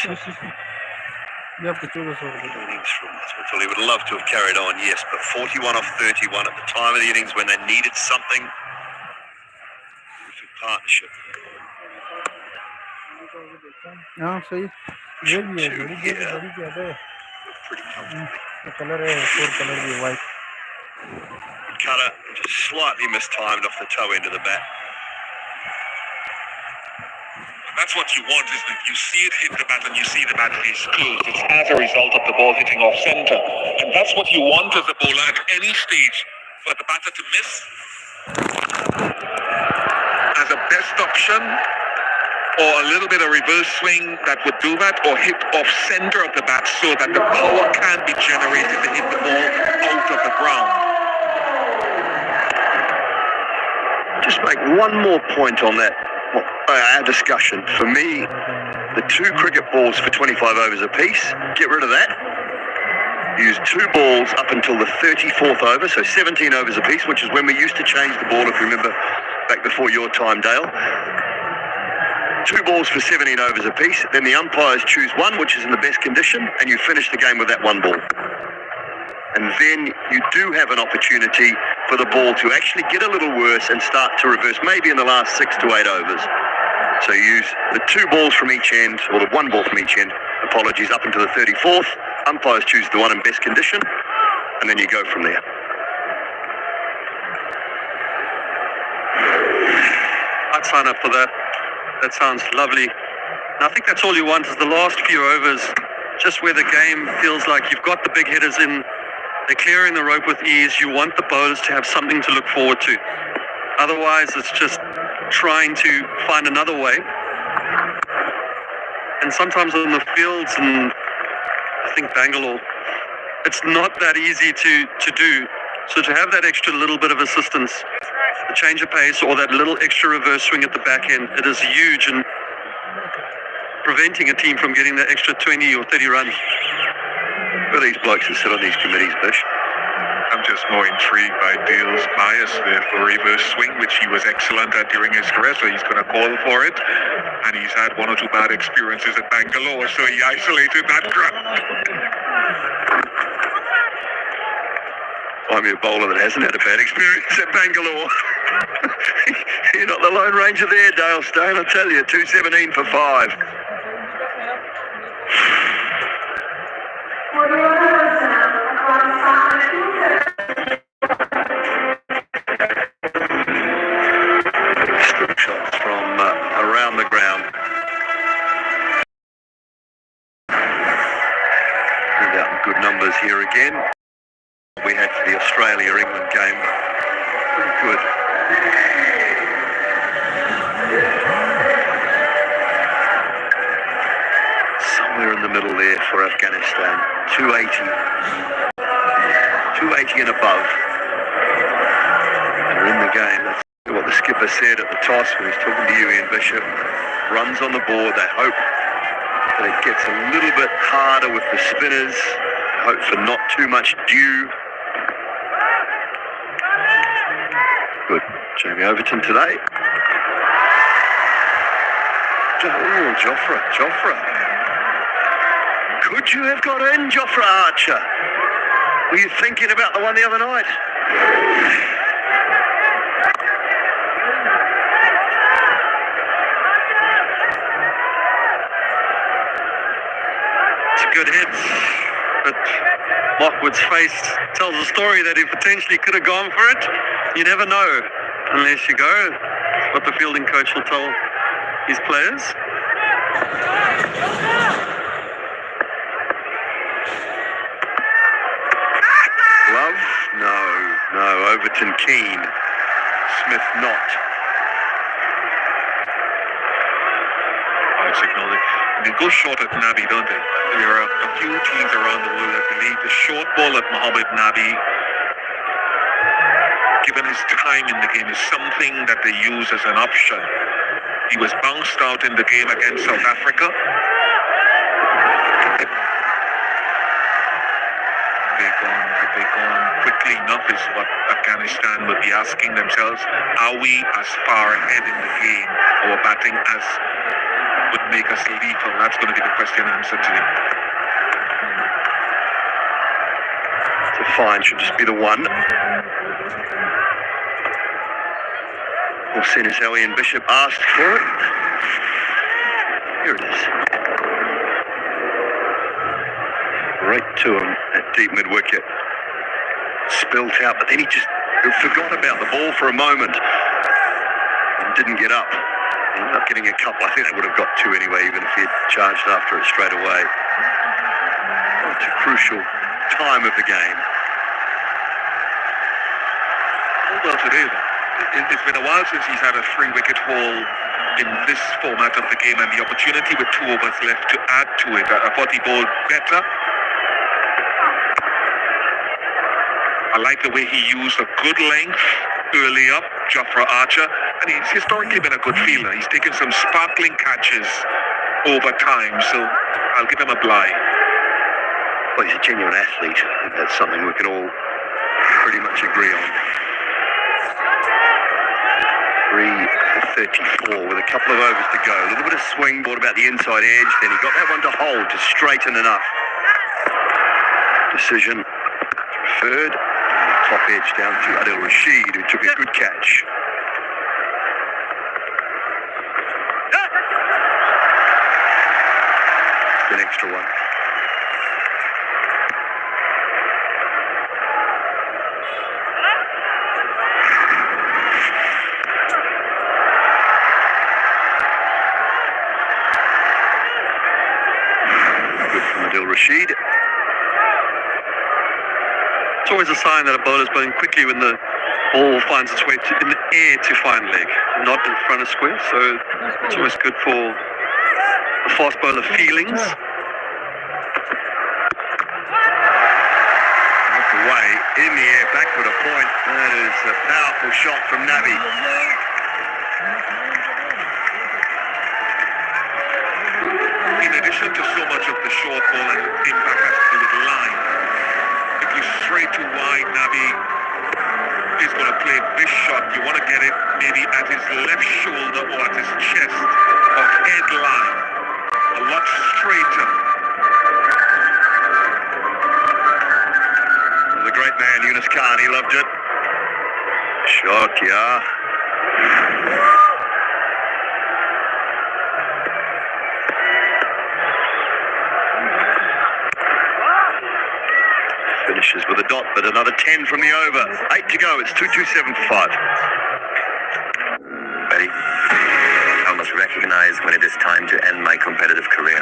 Innings from Smith. He would love to have carried on, yes, but 41 off 31 at the time of the innings when they needed something. Terrific partnership. Pretty comfortably. Cutter just slightly mistimed off the toe end of the bat. That's what you want, isn't it? You see it hit the bat and you see the bat face closed. It's as a result of the ball hitting off centre. And that's what you want as a bowler at any stage, for the batter to miss as a best option, or a little bit of reverse swing that would do that, or hit off centre of the bat so that the power can be generated to hit the ball out of the ground. Just make one more point on that. Our discussion. For me, the 2 cricket balls for 25 overs apiece, get rid of that. Use 2 balls up until the 34th over, so 17 overs apiece, which is when we used to change the ball, if you remember back before your time, Dale. 2 balls for 17 overs apiece, then the umpires choose one which is in the best condition, and you finish the game with that 1 ball. And then you do have an opportunity for the ball to actually get a little worse and start to reverse, maybe in the last 6 to 8 overs. So you use the 2 balls from each end, or the 1 ball from each end, apologies, up into the 34th. Umpires choose the one in best condition, and then you go from there. I'd sign up for that. That sounds lovely. And I think that's all you want is the last few overs, just where the game feels like you've got the big hitters in, they're clearing the rope with ease. You want the bowlers to have something to look forward to. Otherwise, it's just trying to find another way. And sometimes on the fields, and I think Bangalore, it's not that easy to do. So to have that extra little bit of assistance, the change of pace or that little extra reverse swing at the back end, it is huge in preventing a team from getting that extra 20 or 30 runs. Who are these blokes that sit on these committees, Bish? I'm just more intrigued by Dale's bias there for reverse swing, which he was excellent at during his career, so he's going to call for it. And he's had 1 or 2 bad experiences at Bangalore, so he isolated that ground. I'm a bowler that hasn't had a bad experience at Bangalore. You're not the Lone Ranger there, Dale Stone, I tell you. 217 for 5. Still shots from around the ground. Turned out in good numbers here again. We had for the Australia-England game. Pretty good. Somewhere in the middle there for Afghanistan. 280. 280 and above. And they're in the game. That's what the skipper said at the toss when he's talking to you, Ian Bishop. Runs on the board. They hope that it gets a little bit harder with the spinners. Hope for not too much dew. Good. Jamie Overton today. Oh, Jofra. Could you have got in, Jofra Archer? Were you thinking about the one the other night? It's a good hit, but Lockwood's face tells a story that he potentially could have gone for it. You never know unless you go. It's what the fielding coach will tell his players. Love? No. Overton keen. Smith not. I signal it. They go short at Nabi, don't they? There are a few teams around the world that believe the short ball at Mohammad Nabi, given his time in the game, is something that they use as an option. He was bounced out in the game against South Africa. Have they gone quickly enough is what Afghanistan would be asking themselves. Are we as far ahead in the game, our batting, as would make us lethal? That's going to be the question and answer today. It's a fine, should just be the one. We'll see as Ellie and Bishop asked for it. Here it is. Right to him at deep mid-wicket. Spilt out, but then he just forgot about the ball for a moment and didn't get up. He ended up getting a couple. I think they would have got two anyway, even if he had charged after it straight away. It's a crucial time of the game. Well, today, it's been a while since he's had a 3-wicket haul in this format of the game, and the opportunity with 2 overs left to add to it. I thought he bowled better. I like the way he used a good length early up, Jofra Archer, and he's historically been a good fielder. He's taken some sparkling catches over time, so I'll give him a bye. Well, he's a genuine athlete. I think that's something we can all pretty much agree on. 3 for 34 with a couple of overs to go. A little bit of swing, ball about the inside edge, then he got that one to hold, just straighten enough. Decision preferred. Top edge down to Adil Rashid, who took a good catch. An extra one. Good from Adil Rashid. It's always a sign that a bowler's bowling quickly when the ball finds its way in the air to fine leg, not in front of square. So it's always good for the fast bowler feelings. Knocked away in the air, backward a point. That is a powerful shot from Nabi. In addition to so much of the short ball and impact has to do with line, if you straight to wide, Nabi is going to play this shot. You want to get it maybe at his left shoulder or at his chest or head line. A lot straighter. The great man, Yunus Khan, he loved it. Shot, yeah. Finishes with a dot, but another 10 from the over. 8 to go. It's 2-2-7 for 5. Ready? I must recognize when it is time to end my competitive career.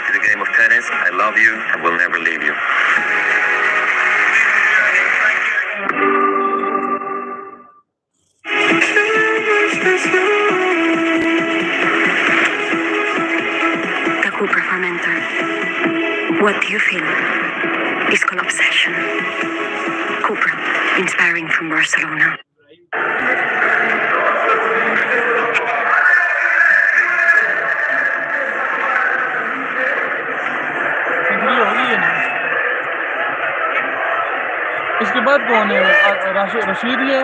In the game of tennis, I love you and will never leave you. The Cooper for Mentor. What do you feel? It's called obsession. Cooper, inspiring from Barcelona. इसके बाद कौन है रशीद ही है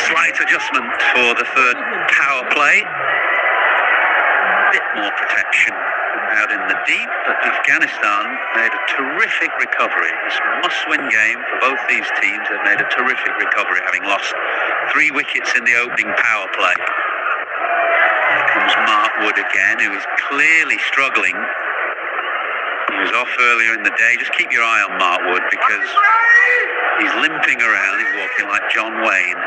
Slight adjustment for the third power play. Bit more protection out in the deep, but Afghanistan made a terrific recovery. It's a must-win game for both these teams. They've made a terrific recovery, having lost 3 wickets in the opening power play. Here comes Mark Wood again, who is clearly struggling. He was off earlier in the day. Just keep your eye on Mark Wood because he's limping around. He's walking like John Wayne.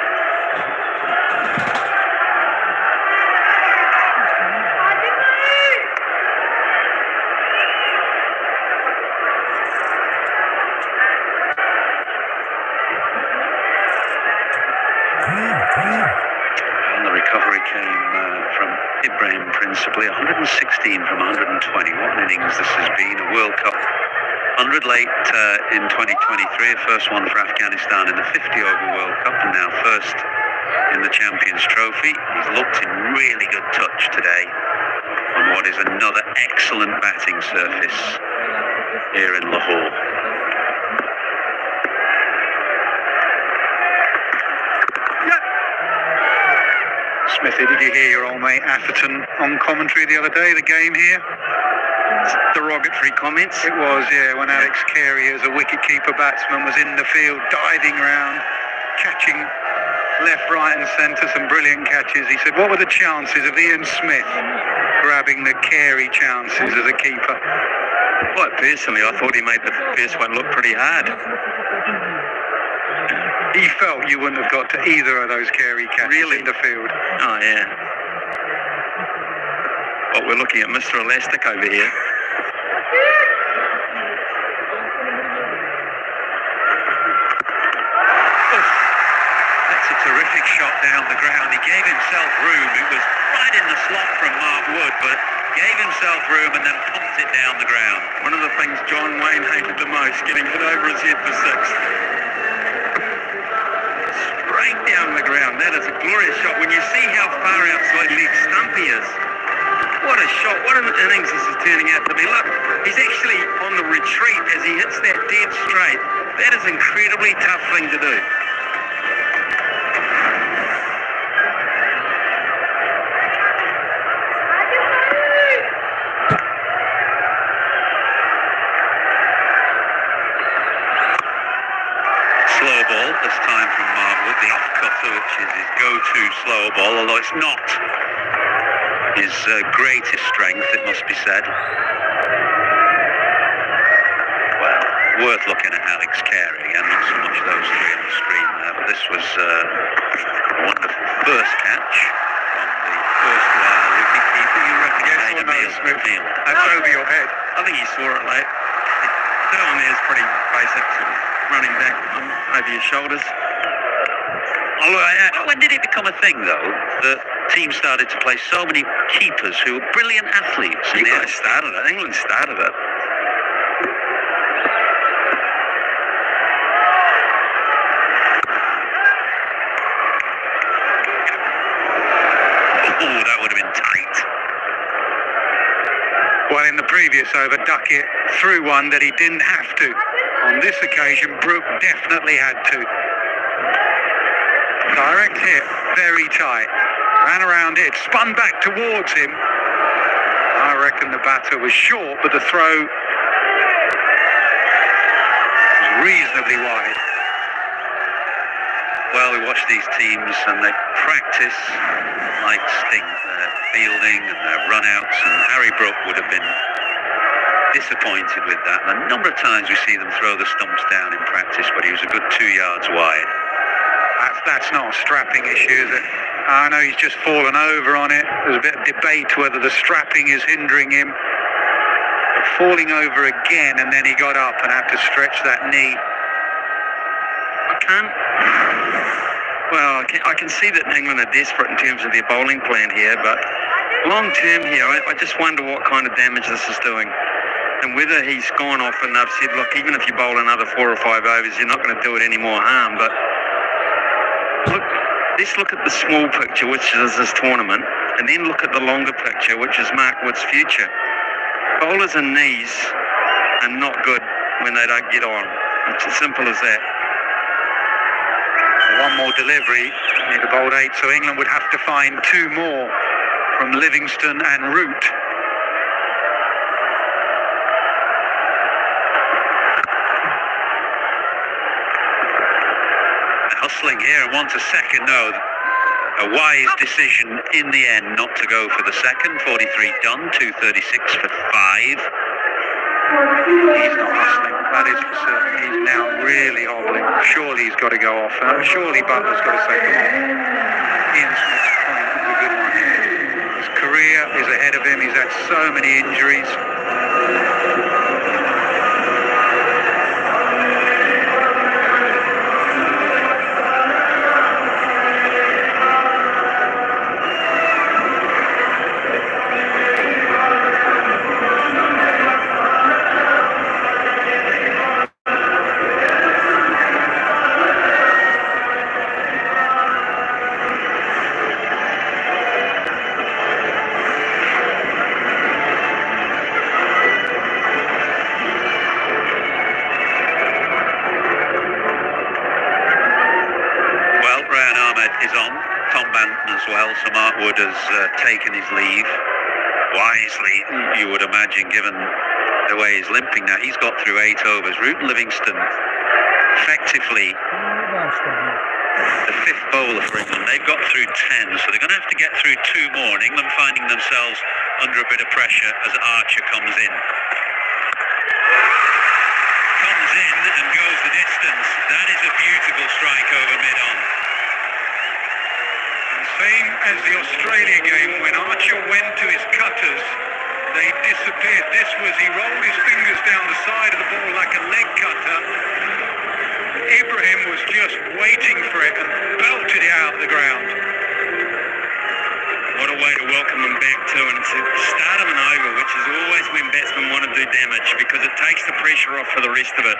And the recovery came from Ibrahim principally. 116 from 120. What an innings this has been. A World Cup 100 late in 2023. A first one for Afghanistan in the 50-over World Cup, and now first in the Champions Trophy. He's looked in really good touch today on what is another excellent batting surface here in Lahore. Smithy, did you hear your old mate Atherton on commentary the other day, the game here? Derogatory comments. It was, yeah, when Alex Carey, as a wicket-keeper batsman, was in the field, diving around, catching left, right and centre, some brilliant catches. He said, what were the chances of Ian Smith grabbing the Carey chances as a keeper? Well, personally, I thought he made the first one look pretty hard. He felt you wouldn't have got to either of those Carey catches in the field. Oh, yeah. Well, we're looking at Mr. Elastic over here. That's a terrific shot down the ground. He gave himself room. It was right in the slot from Mark Wood, but gave himself room and then pumped it down the ground. One of the things John Wayne hated the most, getting hit over his head for six. Straight down the ground. That is a glorious shot. When you see how far outside leg stump he is, what a shot. What an innings this is turning out to be. Look, he's actually on the retreat as he hits that dead straight. That is an incredibly tough thing to do. Slow ball, this time from Marwood, the off-cutter, which is his go-to slow ball, although it's not his greatest strength, it must be said. Well, worth looking at Alex Carey, and not so much those three on the screen there, but this was a wonderful first catch from the first wild wicket-keeper. You reckon he made a meal? That's over your head. I think he saw it late. That one there is pretty basic, sort of running back over your shoulders. When did it become a thing, though, that teams started to play so many keepers who were brilliant athletes? You guys started it. England started it. Oh, that would have been tight. Well, in the previous over, Duckett threw one that he didn't have to. On this occasion, Brooke definitely had to. Direct hit, very tight. Ran around it, spun back towards him. I reckon the batter was short, but the throw was reasonably wide. Well, we watch these teams and they practice like stink. Their fielding and their run-outs, and Harry Brook would have been disappointed with that. And a number of times we see them throw the stumps down in practice, but he was a good 2 yards wide. That's not a strapping issue, is it? I know he's just fallen over on it. There's a bit of debate whether the strapping is hindering him. But falling over again, and then he got up and had to stretch that knee. I can see that England are desperate in terms of their bowling plan here, but long term here, I just wonder what kind of damage this is doing. And whether he's gone off and they've said, look, even if you bowl another 4 or 5 overs, you're not going to do it any more harm. But look, let's look at the small picture, which is this tournament, and then look at the longer picture, which is Mark Wood's future. Bowlers and knees are not good when they don't get on. It's as simple as that. One more delivery, he'd have bowled 8, so England would have to find 2 more from Livingston and Root. Hustling here and wants a second. No, a wise decision in the end not to go for the second. 43 done, 236 for 5. He's not hustling, that is for certain. He's now really hobbling. Surely he's got to go off. Surely Butler's got to say, come on. Ian Smith's point is a good one. His career is ahead of him. He's had so many injuries. has taken his leave wisely, you would imagine, given the way he's limping now. He's got through 8 overs. Root and Livingston, effectively the 5th bowler for England. They've got through 10, so they're going to have to get through 2 more, and England finding themselves under a bit of pressure as Archer comes in. Comes in and goes the distance. That is a beautiful strike over mid-on. Same as the Australia game, when Archer went to his cutters, they disappeared. This was, he rolled his fingers down the side of the ball like a leg cutter. Ibrahim was just waiting for it and belted it out of the ground. What a way to welcome them back to, and to start of an over, which is always when batsmen want to do damage, because it takes the pressure off for the rest of it.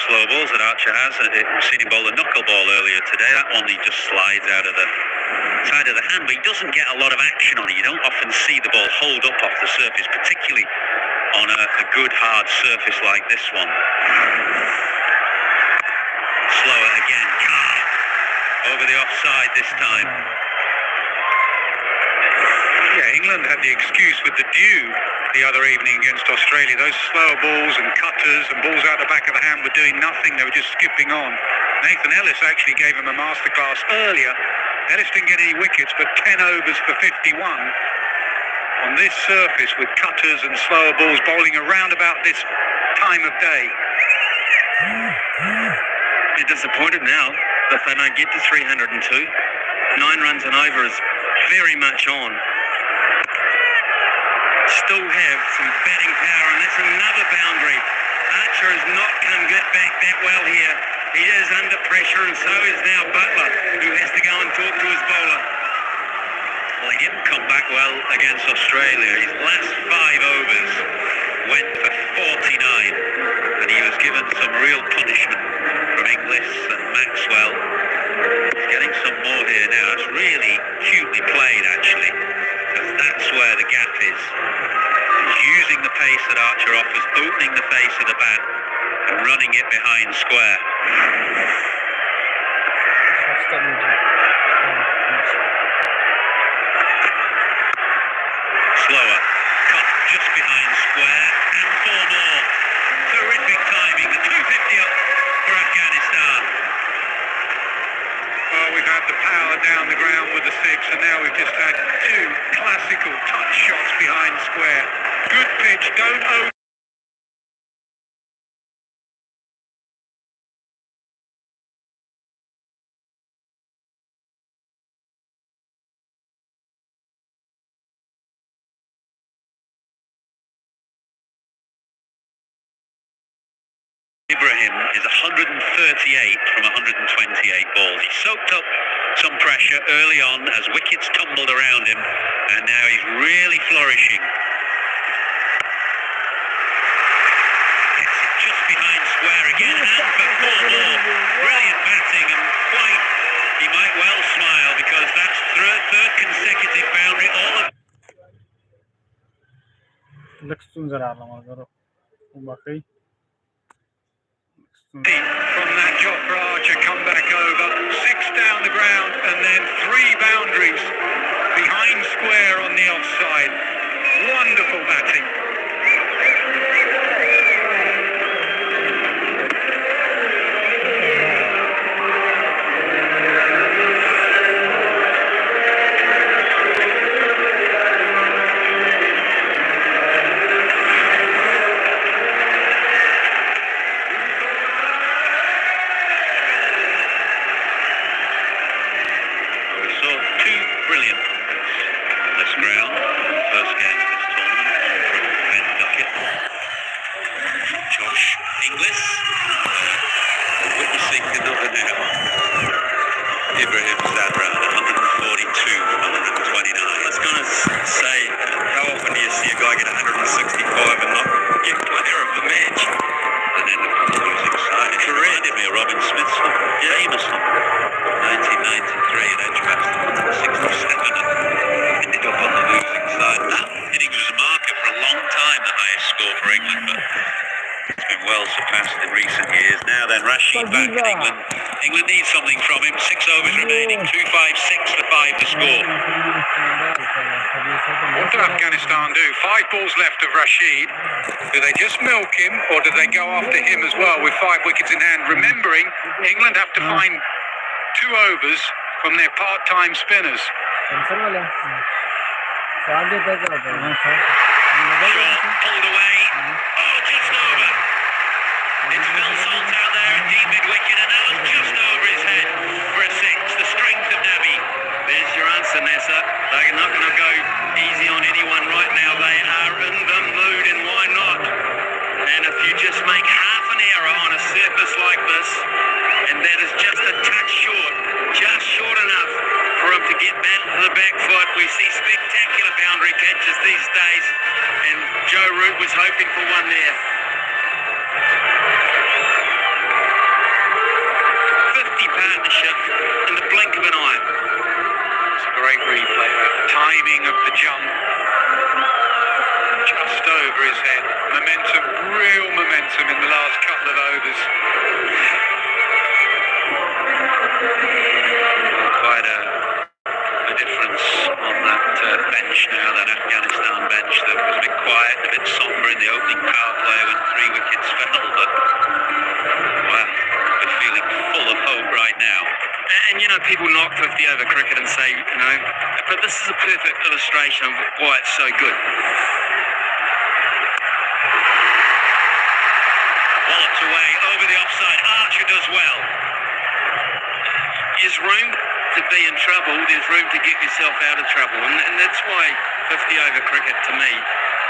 Slow balls that Archer has. We've seen him bowl a knuckleball earlier today. That one he just slides out of the side of the hand, but he doesn't get a lot of action on it. You don't often see the ball hold up off the surface, particularly on a good hard surface like this one. Slower again. Carr over the offside this time. Yeah, England had the excuse with the dew the other evening against Australia. Those slower balls and cutters and balls out the back of the hand were doing nothing. They were just skipping on. Nathan Ellis actually gave him a masterclass earlier. Ellis didn't get any wickets, but 10 overs for 51 on this surface with cutters and slower balls bowling around about this time of day. They're disappointed now that they don't get to 302. 9 runs and over is very much on. Still have some batting power, and that's another boundary. Archer has not come back that well here. He is under pressure, and so is now Butler, who has to go and talk to his bowler. Well, he didn't come back well against Australia. His last 5 overs went for 49, and he was given some real punishment from Inglis and Maxwell. He's getting some more here now. It's really cutely played, actually, because that's where the gap is. He's using the pace that Archer offers, opening the face of the bat and running it behind square. Slower, cut just behind square, and 4 more. Terrific timing, the 250 up for Afghanistan. Well, we've had the power down the ground with the 6, and now we've just had 2 classical touch shots behind square. Good pitch, don't over. Ibrahim is 138 from 128 balls. He soaked up some pressure early on as wickets tumbled around him, and now he's really flourishing. Gets it just behind square again, and for 4 more. Brilliant batting, and quite, he might well smile, because that's third consecutive boundary. All of From that Jofra Archer come back over, 6 down the ground, and then 3 boundaries behind square on the offside. Wonderful batting. past in recent years. Now then, Rashid back in England. England needs something from him. 6 overs remaining. 2-5-6 for 5 to score. What do Afghanistan do? 5 balls left of Rashid. Do they just milk him, or do they go after him as well with 5 wickets in hand? Remembering, England have to find 2 overs from their part-time spinners. Short, pulled away. Oh, just over. It's Phil Salt out there at deep mid-wicket, and that was just over his head for a 6. The strength of Nabi. There's your answer, Nessa. They're not going to go easy on anyone right now. They are in the mood, and why not? And if you just make half an error on a surface like this, and that is just a touch short, just short enough for him to get back to the back foot. We see spectacular boundary catches these days, and Joe Root was hoping for one there. 50 partnership in the blink of an eye. It's a great replay. The timing of the jump. Just over his head. Momentum, real momentum in the last couple of overs. Quite a difference on that bench now, that Afghanistan bench that was a bit quiet, a bit sombre in the opening power play when 3 wickets fell, but well, we're feeling full of hope right now. And you know, people knock 50 over cricket and say, you know, but this is a perfect illustration of why it's so good. Wallops away, over the offside, Archer does well. There's room to be in trouble, there's room to get yourself out of trouble, and that's why 50 over cricket to me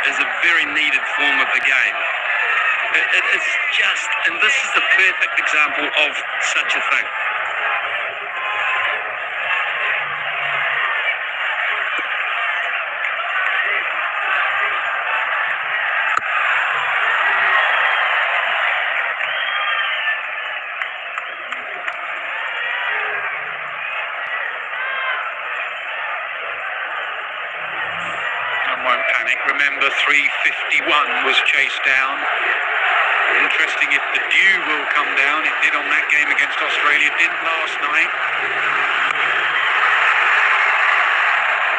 is a very needed form of the game. It's just, and this is the perfect example of such a thing. Won't panic. Remember, 351 was chased down. Interesting if the dew will come down. It did on that game against Australia. It didn't last night.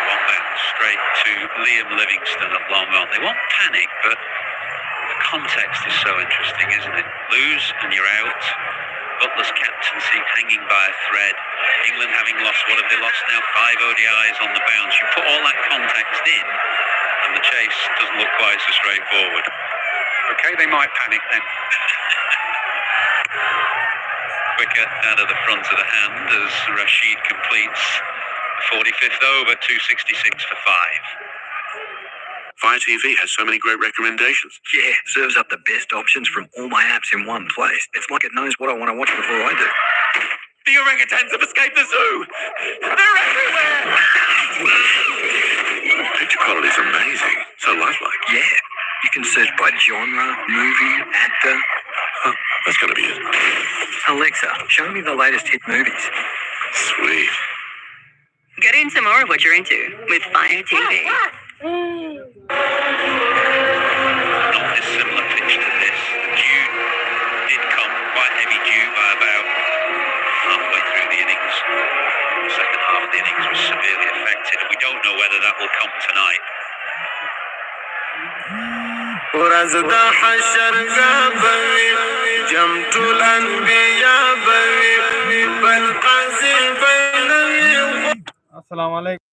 Want that straight to Liam Livingstone at long on. They won't panic, but the context is so interesting, isn't it? Lose and you're out. Butler's captaincy hanging by a thread. England having lost, what have they lost now? 5 ODIs on the bounce. You put all that context in, and the chase doesn't look quite so straightforward. Okay, they might panic then. Quicker out of the front of the hand as Rashid completes the 45th over, 266 for 5. Fire TV has so many great recommendations. Yeah, serves up the best options from all my apps in one place. It's like it knows what I want to watch before I do. The orangutans have escaped the zoo! They're everywhere! Picture quality is amazing. So lifelike. Yeah, you can search by genre, movie, actor. Oh, that's gotta be it. Alexa, show me the latest hit movies. Sweet. Get into more of what you're into with Fire TV. Not dissimilar pitch to this. The dew did come, quite heavy dew by about halfway through the innings. The second half of the innings was severely affected, and we don't know whether that will come tonight. Assalamu alaikum.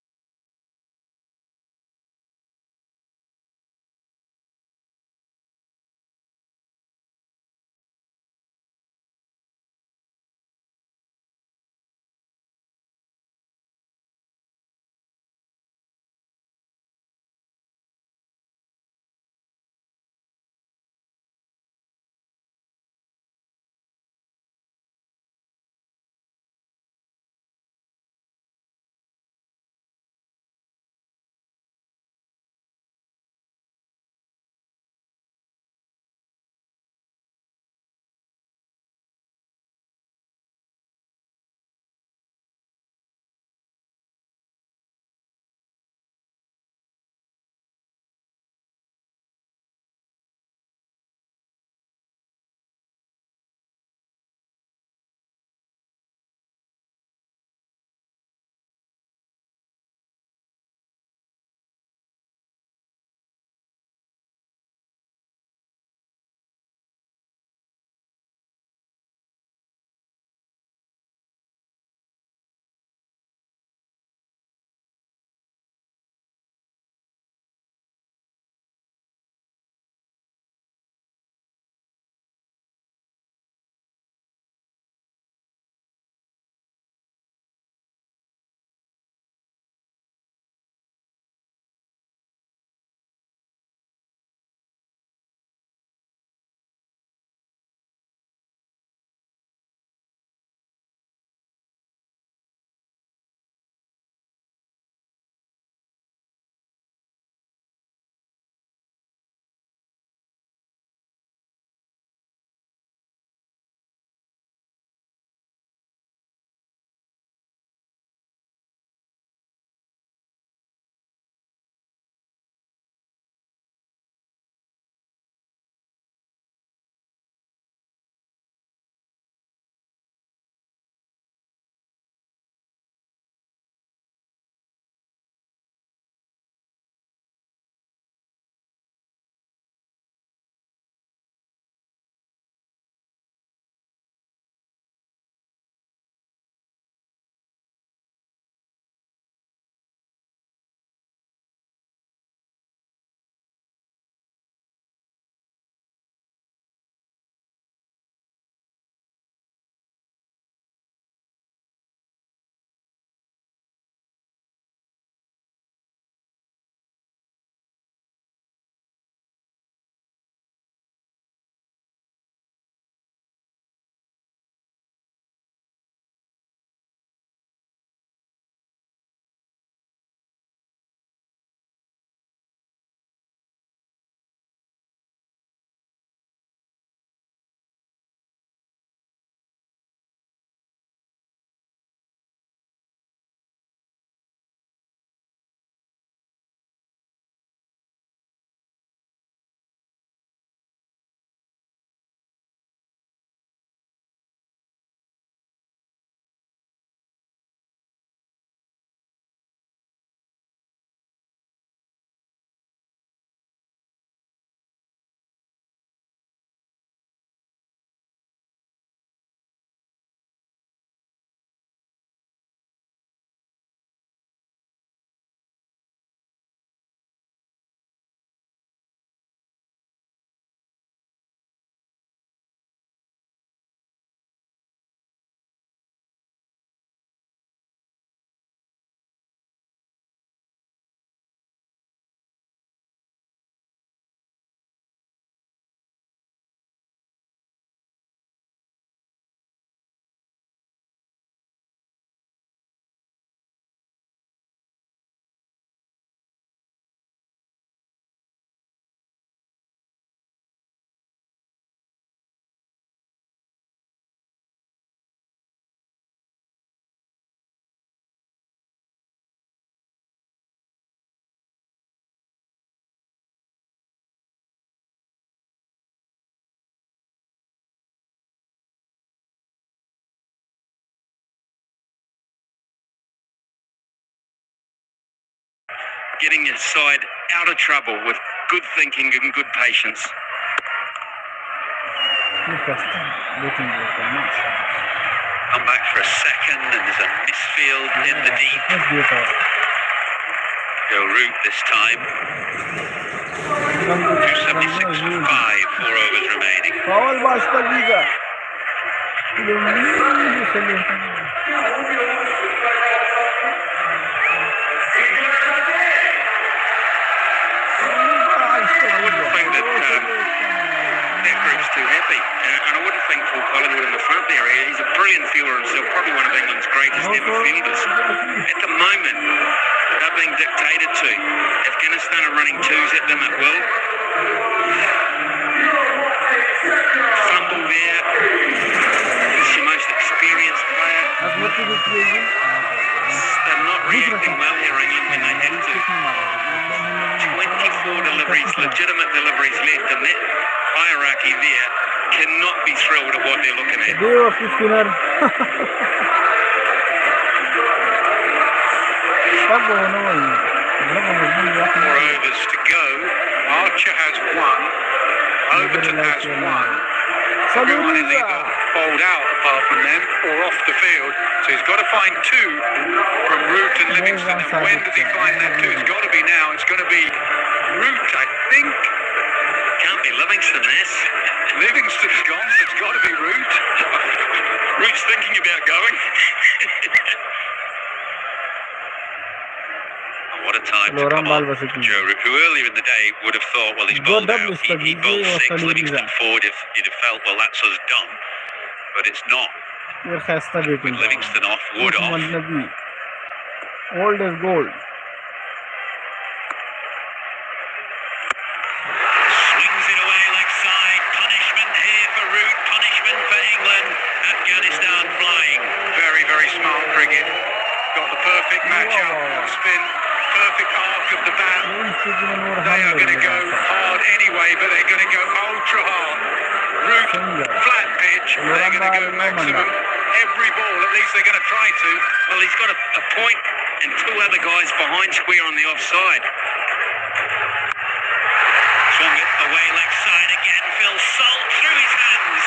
getting his side out of trouble with good thinking and good patience. Come back for a second, and there's a misfield in the deep. Go route this time. 276 for 5, 4 overs remaining. I wouldn't think that their group's too happy, and I wouldn't think Paul Collingwood in the front there. He's a brilliant fielder himself, probably one of England's greatest ever fielders. At the moment, they're being dictated to. Afghanistan are running twos at them at will. Fumble there. It's your most experienced player. They're not reacting well here, England, when they have to. 24 deliveries, legitimate deliveries left, and that hierarchy there cannot be thrilled at what they're looking at. 4 overs to go. Archer has 1. Overton has 1. Everyone is either bowled out apart from them or off the field. So he's got to find 2 from Root and Livingston. And when does he find that 2? It's got to be now. It's going to be Root, I think. Can't be Livingston, this. Livingston's gone, so it's got to be Root. Root's thinking about going. What a time to come on Joe Root, who earlier in the day would have thought, well, he's bowled out. He bowled 6, Livingston 4, if he'd have felt, well, that's us done. But it's not. With Livingston off, Wood off. Old as gold. Swings it away leg side. Punishment here for Root. Punishment for England. Afghanistan flying. Very, very smart cricket. Got the perfect matchup. Spin. Perfect arc of the bat. They are going to go hard anyway, but they're going to go ultra hard. Root, flat pitch. They're going to go maximum. Every ball, at least they're going to try to. Well, he's got a point and 2 other guys behind square on the offside. Swung it away leg side again. Phil Salt through his hands.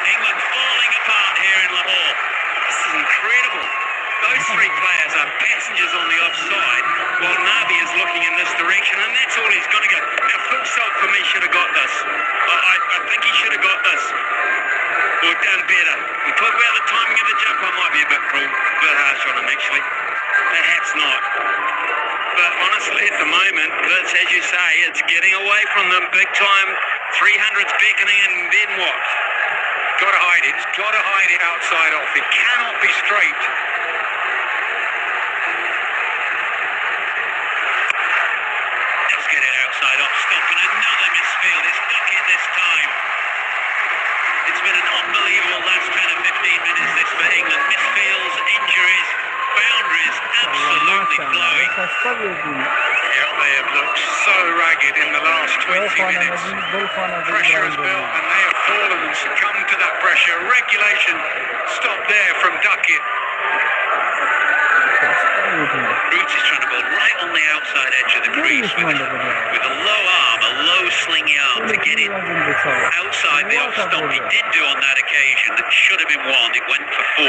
England falling apart here in Lahore. This is incredible. Those 3 players are passengers on the offside, while Nabi is looking in this direction, and that's all he's going to go. Now, Phil Salt for me should have got this. I think he should have got this, or done better. We talk about the timing of the jump. I might be a bit cruel, a bit harsh on him actually. Perhaps not. But honestly, at the moment, it's, as you say, it's getting away from them big time. 300's beckoning, and then what? Got to hide it. It's got to hide it outside off. It cannot be straight. Get it outside off stump, and another misfield. It's Duckett this time. It's been an unbelievable last 10 or 15 minutes this for England. Misfields, injuries, boundaries absolutely flowing. Yeah, they have looked so ragged in the last 20 minutes. Pressure has built and they have fallen and succumbed to that pressure. Regulation stopped there from Duckett. Roots is trying to bowl right on the outside edge of the crease with a low arm, a low slingy arm to get it outside the off stump. He did do on that occasion. That should have been 1. It went for 4.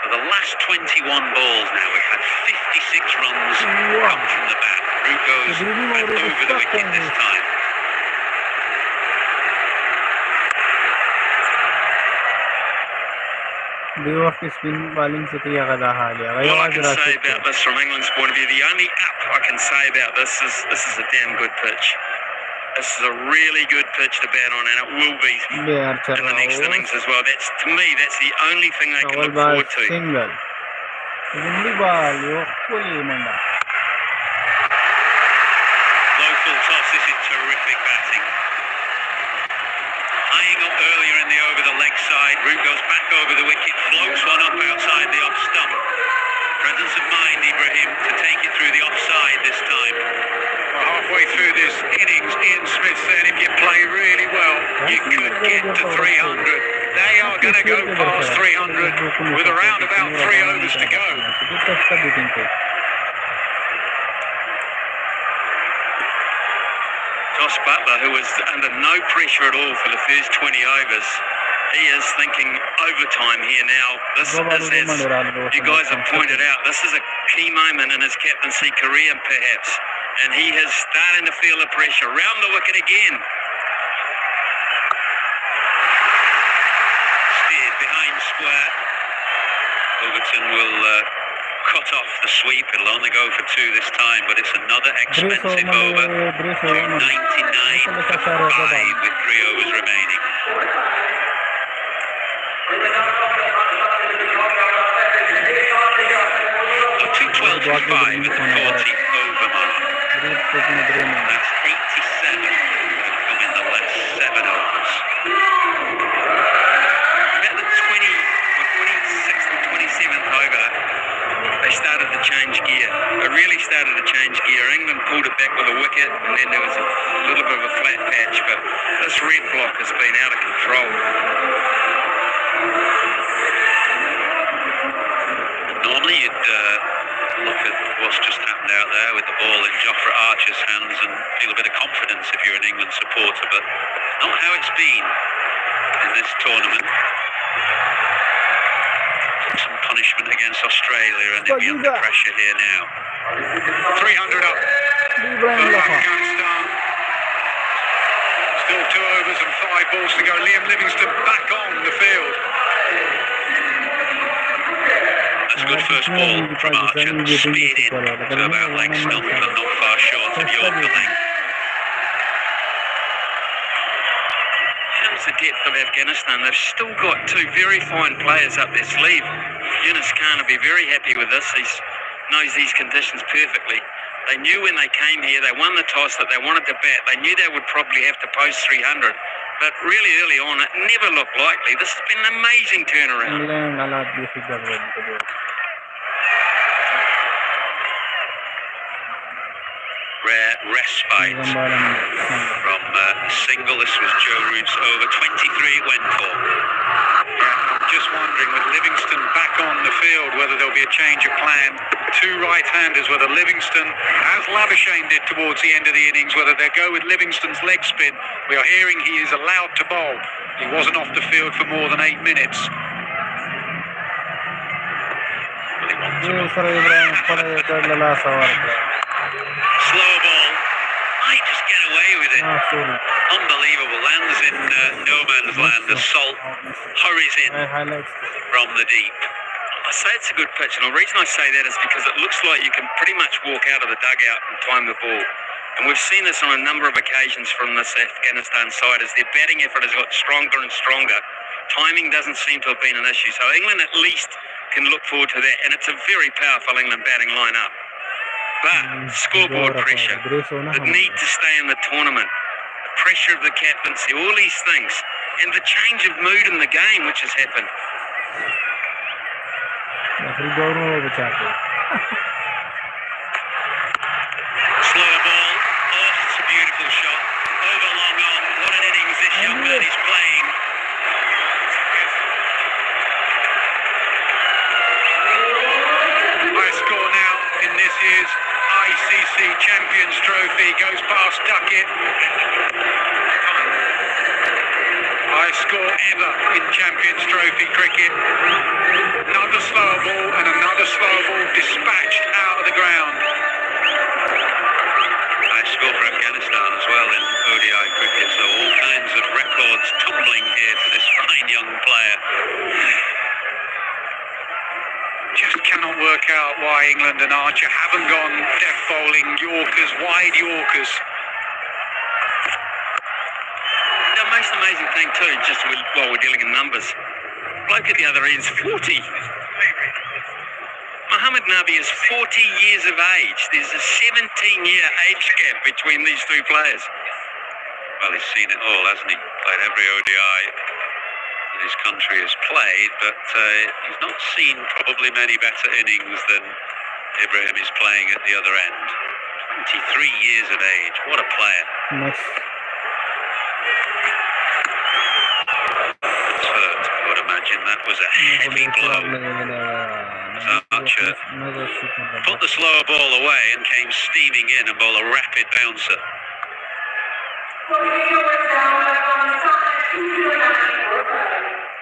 So the last 21 balls now, we've had 56 runs come from the bat. Root goes back over the wicket this time. What I can say about this from England's point of view, the only up I can say about this is a damn good pitch. This is a really good pitch to bat on, and it will be in the next innings as well. That's, to me, that's the only thing they can look forward to. Low full toss, this is terrific batting. Eyeing up earlier in the over the leg side. Root goes back over the wicket, floats one up outside the off stump. Presence of mind, Ibrahim, to take it through the offside this time. Well, halfway through this innings, Ian Smith said if you play really well, you could get to 300. They are going to go past 300 with around about 3 overs to go. Jos Buttler, who was under no pressure at all for the first 20 overs. He is thinking overtime here now. This is, as you guys have pointed out, this is a key moment in his captaincy career, perhaps. And he is starting to feel the pressure. Round the wicket again. Steered behind square. Overton will cut off the sweep. It'll only go for 2 this time, but it's another expensive over. 299 for 5 with 3 overs remaining. 212 for 5 at the 40 over mark. That's 87 that come in the last 7 overs. About the 26th or 27th over, they started to change gear. They really started to change gear. England pulled it back with a wicket, and then there was a little bit of a flat patch, but this red block has been out of control. Normally you'd look at what's just happened out there with the ball in Jofra Archer's hands and feel a bit of confidence if you're an England supporter, but not how it's been in this tournament. Some punishment against Australia, and they'll be under pressure here now. 300 up for Afghanistan. Still 2 overs and 5 balls to go. Liam Livingstone back on the field. That's a good first ball from Archer. Speed in to about leg stump, but not far short of Yorker length. The depth of Afghanistan, they've still got 2 very fine players up their sleeve. Yunus Khan will be very happy with this. He knows these conditions perfectly. They knew when they came here, they won the toss, that they wanted to bat. They knew they would probably have to post 300, but really early on it never looked likely. This has been an amazing turnaround. Rare respite from single. This was Joe Root's over. 23 it went for. I'm just wondering, with Livingstone back on the field, whether there'll be a change of plan. 2 right-handers, whether Livingstone, as Labuschagne did towards the end of the innings, whether they'll go with Livingstone's leg spin. We are hearing he is allowed to bowl. He wasn't off the field for more than 8 minutes. Slow ball. Might just get away with it. Unbelievable. Lands in no man's land. The Salt hurries in from the deep. I say it's a good pitch, and the reason I say that is because it looks like you can pretty much walk out of the dugout and time the ball. And we've seen this on a number of occasions from this Afghanistan side as their batting effort has got stronger and stronger. Timing doesn't seem to have been an issue. So England at least can look forward to that, and it's a very powerful England batting lineup. But scoreboard pressure, the need to stay in the tournament, the pressure of the captaincy, all these things, and the change of mood in the game which has happened. Slow ball. Oh, it's a beautiful shot. Over long on. What an innings this young man is playing. High score now in this year's ICC Champions Trophy goes past Duckett. High score ever in Champions Trophy cricket. Another slow ball and another slow ball dispatched out of the ground. High score for Afghanistan as well in ODI cricket, so all kinds of records tumbling here for this fine young player. Just cannot work out why England and Archer haven't gone death bowling Yorkers, wide Yorkers. The most amazing thing too, just while we're dealing in numbers, bloke at the other end's 40. Muhammad Nabi is 40 years of age. There's a 17-year age gap between these 2 players. Well, he's seen it all, hasn't he? Played every ODI that his country has played, but he's not seen probably many better innings than Ibrahim is playing at the other end. 23 years of age. What a player. That's hurt, I would imagine. That was a heavy blow. Archer put the slower ball away and came steaming in and bowled a rapid bouncer.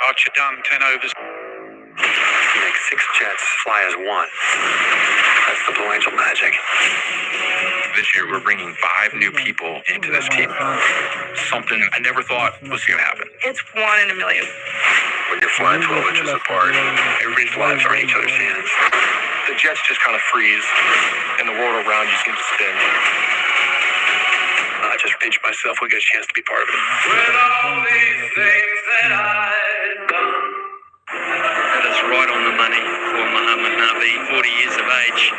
Archer done, 10 overs. You make 6 jets, fly as 1. That's the Blue Angel magic. This year we're bringing 5 new people into this team. Something I never thought was going to happen. It's 1 in a million. When you're flying 12 inches apart, everybody's lives are in each other's hands. The jets just kind of freeze, and the world around you seems to spin. I just pinch myself when I get a chance to be part of it. With all these things that I've done. That is right on the money for Muhammad Nabi, 40 years of age.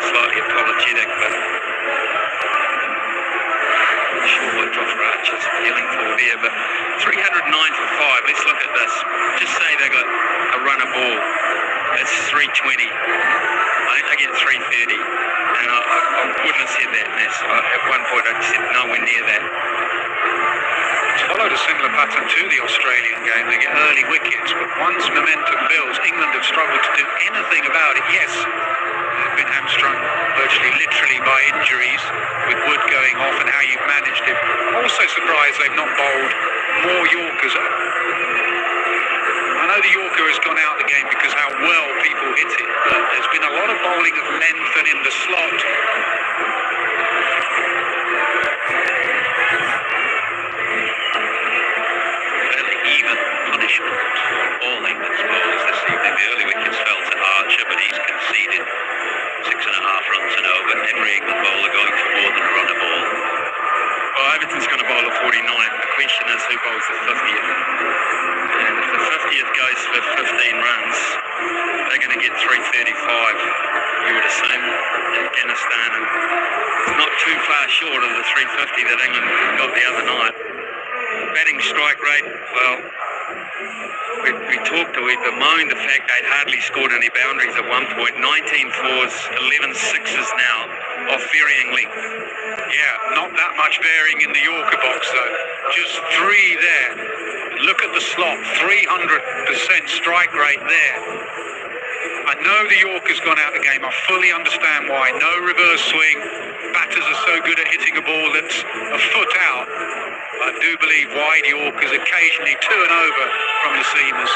Slightly apologetic, but not sure what Josh Archer's feeling for there. But 309 for 5. Let's look at this. Just say they got a runner ball. That's 320. I think they get 330. And I wouldn't have said that unless at one point I said nowhere near that. It's followed a similar pattern to the Australian game. They get early wickets, but once momentum builds, England have struggled to do anything about it. Yes, they've been hamstrung virtually literally by injuries, with Wood going off and how you've managed it. Also surprised they've not bowled more Yorkers. I know the Yorker has gone out of the game because how well people hit it, but there's been a lot of bowling of length and in the slot. Fairly even punishment for all England's bowlers this evening. The early wickets fell to Archer, but he's conceded 6.5 runs and over. Every England bowler going for more than a run a ball. Well, Everton's going to bowl a 49. The question is who bowls the 50th. And if the 50th goes for 15 runs, they're going to get 335, you would assume. Afghanistan, and it's not too far short of the 350 that England got the other night. Batting strike rate, well, we bemoaned the fact they'd hardly scored any boundaries at one point. 19 fours, 11 sixes now, of varying length. Yeah, not that much varying in the Yorker box though. Just 3 there. Look at the slot, 300% strike rate there. I know the Yorker's gone out of the game. I fully understand why. No reverse swing. Batters are so good at hitting a ball that's a foot out. I do believe wide Yorkers occasionally 2 and over from the seamers.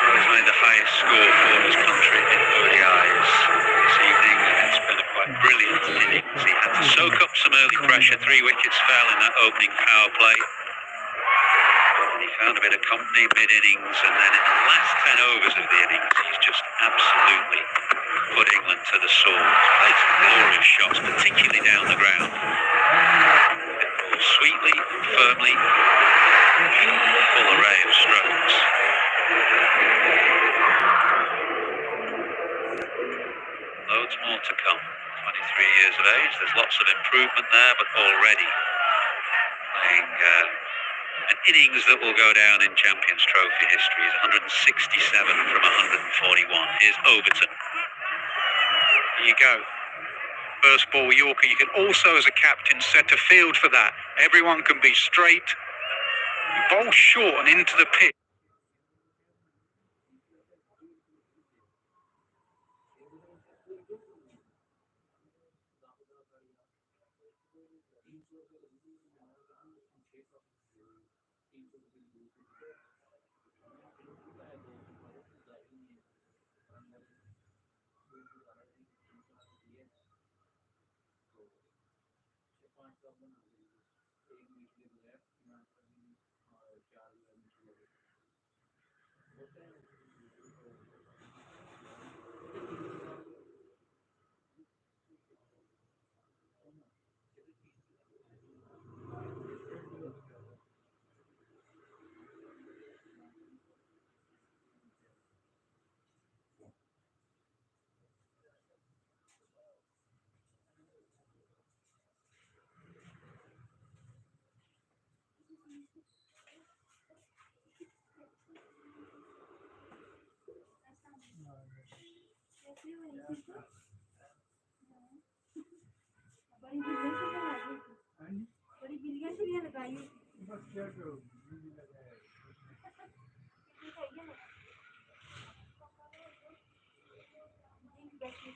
He's made the highest score for his country in ODIs this evening, and it's been a quite brilliant innings. He had to soak up some early pressure. 3 wickets fell in that opening power play. And he found a bit of company mid-innings, and then in the last 10 overs of the innings, he's just absolutely put England to the sword. He's played some glorious shots, particularly down the ground. Hit the ball sweetly, firmly, full array of strokes. Loads more to come. 23 years of age. There's lots of improvement there, but already playing an innings that will go down in Champions Trophy history. Is 167 from 141. Here's Overton. There you go. First ball Yorker. You can also, as a captain, set a field for that. Everyone can be straight. You bowl short and into the pitch.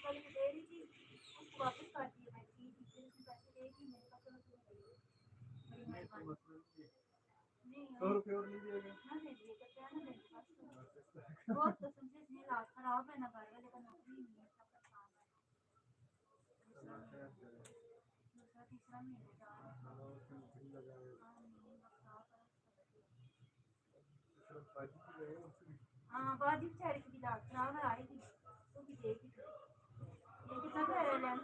₹100 और नहीं दिया गया हाँ बाजी बेचारी की दिमाग खराब है आई थी तो भी देगी ये कितना कह रहे हैं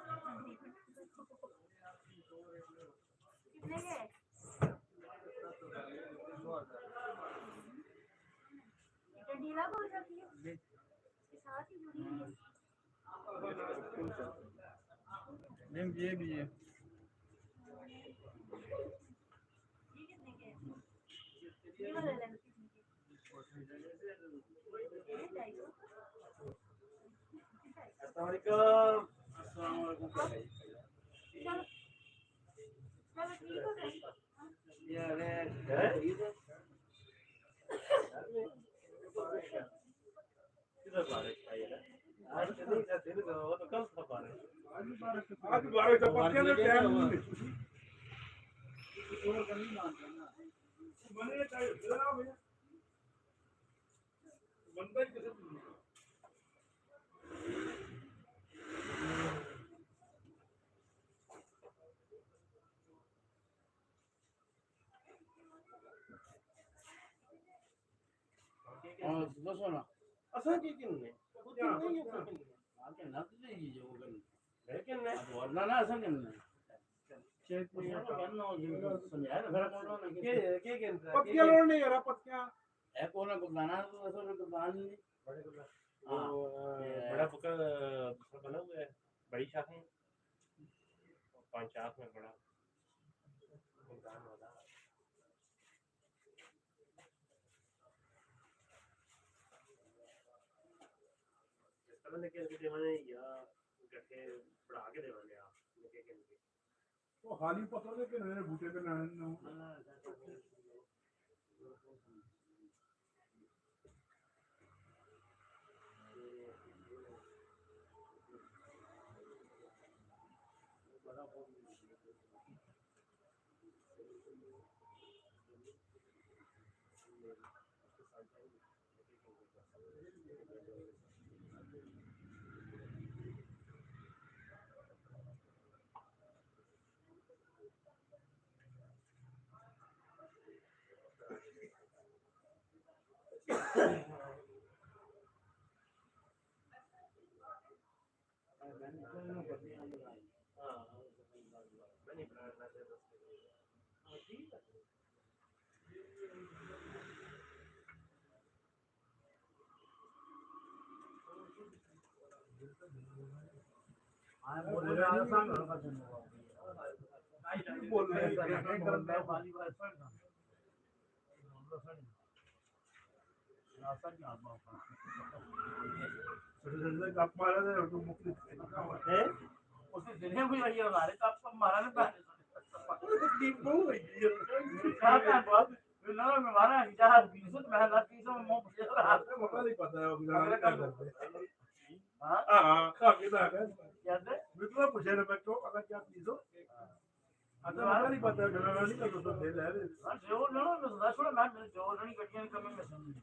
कितने के डंडीला बोल सकती है इसके साथ ही जुड़ी हुई है ये भी है ये कितने के ये वाले लेंगे कितने के ये 250 अस्सलाम वालेकुम चलो चलो ठीक हो गया आज बारिश तो पक्के में टाइम नहीं और करनी मानता ना बने चाहिए जरा भैया बनता ही कैसे दोस्तों ना असा की किन्ने कुछ नहीं है आके नजर ही जो गन लेकिन अब वरना ना असा किन्ने चेक में गन हो समझाया ना घर मोड़ो ना के पक्के लोड नहीं करा पक्का है कोना को बनाना तो असल को बनाना नहीं बड़े को वो बड़ा पक्का दूसरा बना हुआ है बड़ी शाख में पंचायत में बड़ा मैदान वाला मैंने के वीडियो में या गठे बढ़ा के देवाने आप लेके के तो हाली पता है कि नए बूटे पे ना उसे दुनिया भी रही है हमारे कप कप मारा नहीं पाए ना मैं मारा हजार 20 मैं ना 300 में मुंह पे हाथ में मौका नहीं पता है हां हां काफी था क्या है बिल्कुल पूछे ना मैं तो अगर क्या 300 अच्छा मौका नहीं पता है मैं नहीं कर तो दे ले जो ना मैं छोड़ा मैं जो नहीं कटियां कम में समझ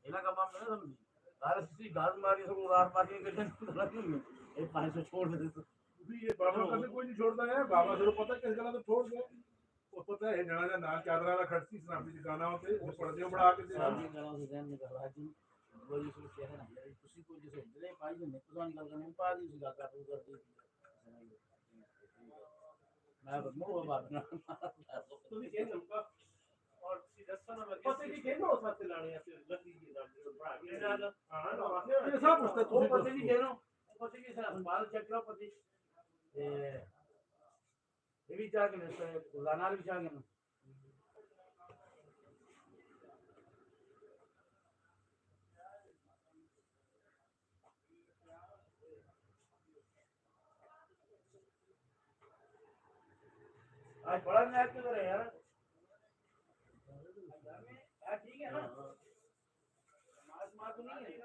इला का मामला नहीं समझ सारे किसी गाज मारी सब उड़ान मारी कटियां ये 500 छोड़ दे तो ये बाबा कभी कोई नहीं छोड़ता है बाबा से पता किस गला तो छोड़ दे वो पता है जना का ना चादरा का खर्ची सनामी दिखाना होते वो पर्दे बढ़ा के देना ये गला से ध्यान निकल रहा जी वो ये सोच है ना यार किसी को जैसे इतने पाई में तो निकल कर नहीं पा दी सीधा कर दी मैं बदलो बात ना तो ये नंबर और सीधा सना में पता नहीं कहनो साथ लाने ऐसे लगी की बढ़ा के हां ये सब पूछता तू पता नहीं कहनो पता नहीं सर बाल चक्र पति ये भी क्या करने से लाना भी क्या करना आज बड़ा मैच चल रहा है यार ठीक है ना मार तो नहीं है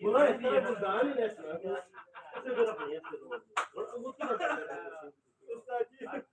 Buna yeter bu daha ne nesne? Bu kadar yeter. Bu kadar. Ustacı.